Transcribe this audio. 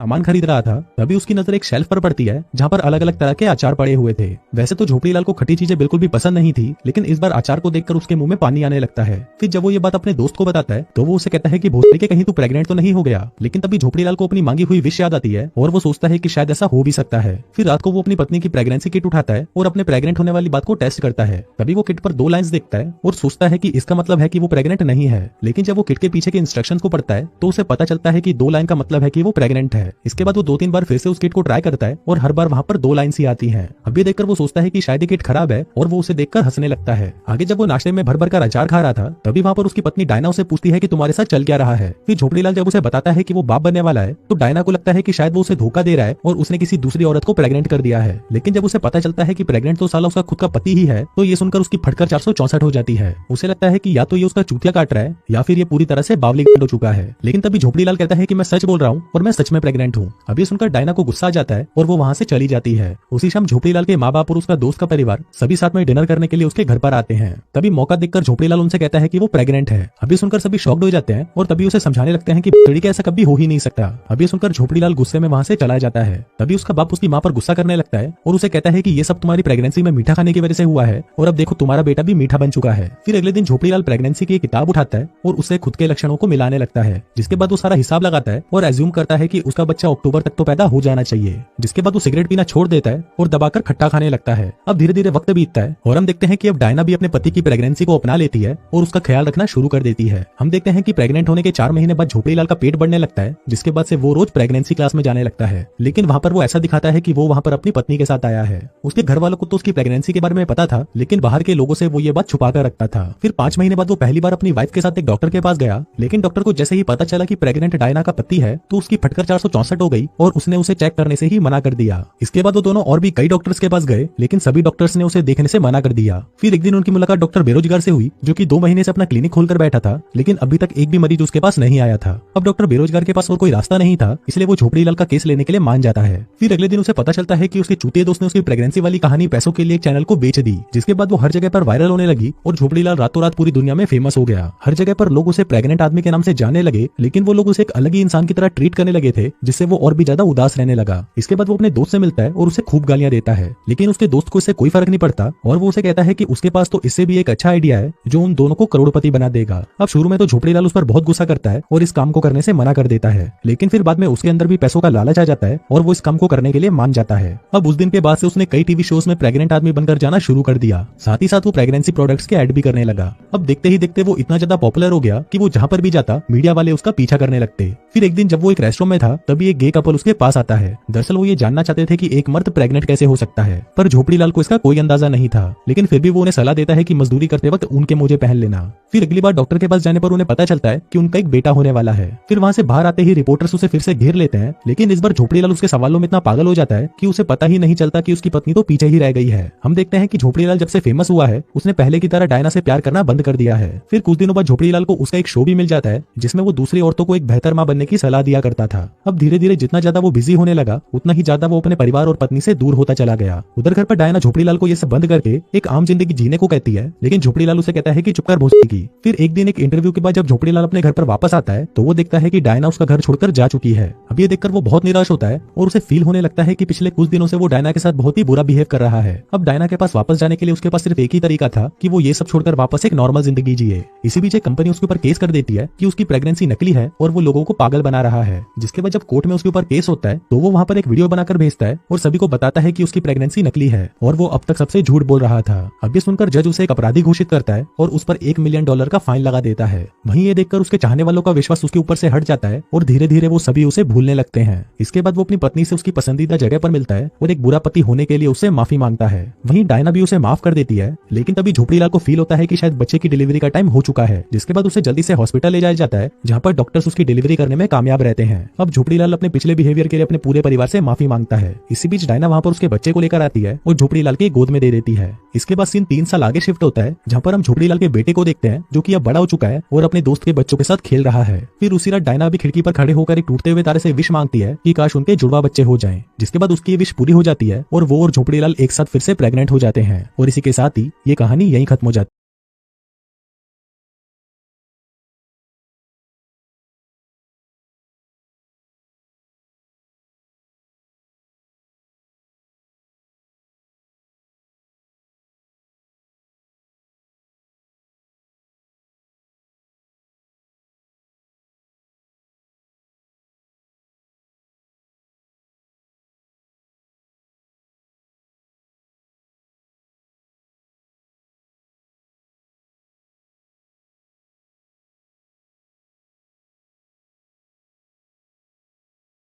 सामान खरीद रहा था तभी उसकी नजर एक शेल्फ पर पड़ती है जहाँ पर अलग अलग तरह के अचार पड़े हुए थे। वैसे तो झोपड़ीलाल को खट्टी चीजें बिल्कुल भी पसंद नहीं थी, लेकिन इस बार अचार को देखकर उसके मुंह में पानी आने लगता है। फिर जब वो ये बात अपने दोस्त को बताता है तो वो उसे कहता है कि भोसड़ी के कहीं तू प्रेग्नेंट तो नहीं हो गया। लेकिन तभी झोपड़ीलाल को अपनी मांगी हुई विश याद आती है और वो सोचता है कि शायद ऐसा हो भी सकता है। फिर रात को वो अपनी पत्नी की प्रेगनेंसी किट उठाता है और अपने प्रेग्नेंट होने वाली बात को टेस्ट करता है। तभी वो किट पर 2 लाइंस देखता है और सोचता है कि इसका मतलब है कि वो प्रेग्नेंट नहीं है। लेकिन जब वो किट के पीछे के इंस्ट्रक्शंस को पढ़ता है तो उसे पता चलता है कि 2 लाइन का मतलब है कि वो प्रेग्नेंट है। इसके बाद वो 2-3 बार फिर से उस किट को ट्राई करता है और हर बार वहाँ पर 2 लाइन्स ही आती हैं। अब ये देखकर वो सोचता है कि शायद ये किट खराब है और वो उसे देखकर हंसने लगता है। आगे जब वो नाश्ते में भर भर कर अचार खा रहा था तभी वहाँ पर उसकी पत्नी डायना उसे पूछती है कि तुम्हारे साथ चल क्या रहा है। फिर झोपड़ीलाल जब उसे बताता है कि वो बाप बनने वाला है तो डायना को लगता है कि शायद वो उसे धोखा दे रहा है और उसने किसी दूसरी औरत को प्रेग्नेंट कर दिया है। लेकिन जब उसे पता चलता है कि प्रेग्नेंट तो साला उसका खुद का पति ही है तो ये सुनकर उसकी फटकर 464 हो जाती है। उसे लगता है कि या तो ये उसका चूतिया काट रहा है या फिर ये पूरी तरह से बावली हो चुका है। लेकिन तभी झोपड़ीलाल कहता है कि मैं सच बोल रहा हूँ और मैं सच में प्रेग्नेंट हूँ। अब ये सुनकर डायना को गुस्सा आ जाता है और वो वहाँ से चली जाती है। उसी शाम झोपड़ीलाल के माँ बाप और उसका दोस्त का परिवार सभी साथ में डिनर करने के लिए उसके घर पर आते हैं। तभी मौका देखकर झोपड़ीलाल उनसे कहता है कि वो प्रेग्नेंट है। अभी सुनकर सभी शॉक्ड हो जाते हैं और तभी उसे समझाने लगते हैं कि बेटी ऐसा कभी हो ही नहीं सकता। अभी सुनकर झोपड़ीलाल गुस्से में वहाँ से चला जाता है। तभी उसका बाप उसकी माँ पर गुस्सा करने लगता है और उसे कहता है कि ये सब तुम्हारी प्रेगनेंसी में मीठा खाने की वजह से हुआ है और अब देखो तुम्हारा बेटा भी मीठा बन चुका है। फिर अगले दिन झोपड़ीलाल प्रेगनेंसी की एक किताब उठाता है और उससे खुद के लक्षणों को मिलाने लगता है। जिसके बाद वो सारा हिसाब लगाता है और एज्यूम करता है कि उसका बच्चा अक्टूबर तक तो पैदा हो जाना चाहिए। जिसके बाद वो सिगरेट पीना छोड़ देता है और दबाकर खट्टा खाने लगता है। अब धीरे धीरे वक्त बीतता है और हम देखते हैं कि अब डायना भी अपने पति की प्रेगनेंसी को अपना लेती है और उसका ख्याल रखना शुरू कर देती है। हम देखते हैं कि प्रेग्नेंट होने के 4 महीने बाद झोपड़ीलाल का पेट बढ़ने लगता है। जिसके बाद से वो रोज प्रेगनेंसी क्लास में जाने लगता है। लेकिन वहाँ पर वो ऐसा दिखाता है कि वो वहाँ पर अपनी पत्नी के साथ आया है। उसके घर वालों को तो उसकी प्रेगनेंसी के बारे में पता था, लेकिन बाहर के लोगों से वो ये बात छुपा कर रखता था। फिर 5 महीने बाद वो पहली बार अपनी वाइफ के साथ एक डॉक्टर के पास गया। लेकिन डॉक्टर को जैसे ही पता चला कि प्रेग्नेंट डायना का पति है तो उसकी फटकर 464 हो गई और उसने उसे चेक करने से ही मना कर दिया। इसके बाद वो दोनों और भी कई डॉक्टर्स के पास गए, लेकिन सभी डॉक्टर्स ने उसे देखने से मना कर दिया। फिर एक दिन उनकी मुलाकात डॉक्टर बेरोजगार से हुई, जो कि 2 महीने से अपना क्लिनिक खोलकर बैठा था, लेकिन अभी तक एक भी मरीज उसके पास नहीं आया था। अब डॉक्टर बेरोजगार के पास और कोई रास्ता नहीं था, इसलिए वो झोपड़ीलाल का केस लेने के लिए मान जाता है। फिर अगले दिन उसे पता चलता है कि उसके चूतिए दोस्त ने उसकी प्रेगनेंसी वाली कहानी पैसों के लिए एक चैनल को बेच दी। जिसके बाद वो हर जगह पर वायरल होने लगी और झोपड़ीलाल रातों रात पूरी दुनिया में फेमस हो गया। हर जगह पर लोग उसे प्रेग्नेंट आदमी के नाम से जानने लगे, लेकिन वो लोग उसे एक अलग ही इंसान की तरह ट्रीट करने लगे थे, जिससे वो और भी ज्यादा उदास रहने लगा। इसके बाद वो अपने दोस्त से मिलता है और उसे खूब गालियां देता है, लेकिन उसके दोस्त को इससे कोई फर्क नहीं पड़ता और वो उसे कहता है कि उसके पास तो इससे भी एक अच्छा आइडिया है जो उन दोनों को करोड़पति बना देगा। अब शुरू में तो झोपड़ीलाल उस पर बहुत गुस्सा करता है और इस काम को करने से मना कर देता है, लेकिन फिर बाद में उसके अंदर भी पैसों का लालच आ जाता है और वो इस काम को करने के लिए मान जाता है। अब उस दिन के बाद से उसने कई टीवी शोज में प्रेग्नेंट आदमी बनकर जाना शुरू कर दिया। साथ ही साथ वो प्रेगनेंसी प्रोडक्ट्स के ऐड भी करने लगा। अब देखते ही देखते वो इतना ज्यादा पॉपुलर हो गया कि वो जहाँ पर भी जाता मीडिया वाले उसका पीछा करने लगते। फिर एक दिन जब वो एक रेस्टोरेंट में था तभी एक गे कपल उसके पास आता है। दरअसल वो ये जानना चाहते थे कि एक मर्द प्रेग्नेंट कैसे हो सकता है, पर झोपड़ीलाल को इसका कोई अंदाजा नहीं था, लेकिन फिर भी वो उन्हें सलाह देता है कि मजदूरी करते वक्त उनके मोजे पहन लेना। फिर अगली बार डॉक्टर के पास जाने पर उन्हें पता चलता है कि उनका एक बेटा होने वाला है। फिर वहाँ से बाहर आते ही रिपोर्टर्स उसे फिर से घेर लेते हैं, लेकिन इस बार झोपड़ीलाल उसके सवालों में इतना पागल हो जाता है कि उसे पता ही नहीं चलता कि उसकी पत्नी तो पीछे ही रह गई है। हम देखते हैं कि झोपड़ीलाल जब से फेमस हुआ है उसने पहले की तरह डायना से प्यार करना बंद कर दिया है। फिर कुछ दिनों बाद झोपड़ीलाल को उसका एक शो भी मिल जाता है जिसमें वो दूसरी औरतों को एक बेहतर माँ बनने की सलाह दिया करता था। अब धीरे धीरे जितना ज्यादा वो बिजी होने लगा उतना ही ज्यादा वो अपने परिवार और पत्नी से दूर होता चला गया। उधर घर पर डायना झोपड़ीलाल को ये सब बंद करके एक आम जिंदगी जीने को कहती है, लेकिन झोपड़ीलाल उसे कहता है कि चुप कर भोसड़ी। फिर एक दिन एक इंटरव्यू के बाद जब झोपड़ीलाल अपने घर पर वापस आता है तो वो देखता है कि डायना उसका घर छोड़कर जा चुकी है। अब ये देखकर वो बहुत निराश होता है और उसे फील होने लगता है कि पिछले कुछ दिनों से वो डायना के साथ बहुत ही बुरा बिहेव कर रहा है। अब डायना के पास वापस जाने के लिए उसके पास सिर्फ एक ही तरीका था कि वो ये सब छोड़कर वापस एक नॉर्मल जिंदगी जिए। इसी बीच एक कंपनी उसके ऊपर केस कर देती है कि उसकी प्रेगनेंसी नकली है और वो लोगों को पागल बना रहा है। जिसके बाद जब कोर्ट में उसके ऊपर केस होता है तो वो वहाँ पर एक वीडियो बनाकर भेजता है और सभी को बताता है कि उसकी प्रेगनेंसी नकली है और वो अब तक सबसे झूठ बोल रहा था। अब ये सुनकर जज उसे एक अपराधी घोषित करता है और उस पर $1 मिलियन का फाइन लगा देता है। वहीं ये देखकर उसके चाहने वालों का विश्वास उसके ऊपर से हट जाता है और धीरे धीरे वो सभी उसे भूलने लगते हैं। इसके बाद वो अपनी पत्नी से उसकी पसंदीदा जगह पर मिलता है और एक बुरा पति होने के लिए उससे माफी मांगता है। वहीं डायना भी उसे माफ कर देती है, लेकिन तभी झोपड़ीलाल को फील होता है कि शायद बच्चे की डिलीवरी का टाइम हो चुका है। जिसके बाद उसे जल्दी से हॉस्पिटल ले जाया जाता है जहाँ पर डॉक्टर्स उसकी डिलीवरी करने में कामयाब रहते हैं। अब झोपड़ीलाल अपने पिछले बिहेवियर के लिए अपने पूरे परिवार से माफी मांगता है। इसी बीच डायना वहाँ पर उसके बच्चे को लेकर आती है और झोपड़ीलाल के गोद में दे देती है। इसके बाद सीन 3 साल आगे शिफ्ट होता है जहाँ पर हम झोपड़ीलाल के बेटे को देखते हैं जो कि अब बड़ा हो चुका है और अपने दोस्त के बच्चों के साथ खेल रहा है। फिर उसी रात डायना भी खिड़की पर खड़े होकर एक टूटते हुए तारे से विश मांगती है कि काश उनके जुड़वा बच्चे हो जाएं। जिसके बाद उसकी विश पूरी हो जाती है और वो और झोपड़ीलाल एक साथ फिर से प्रेग्नेंट हो जाते हैं और इसी के साथ ही ये कहानी यहीं खत्म हो जाती है।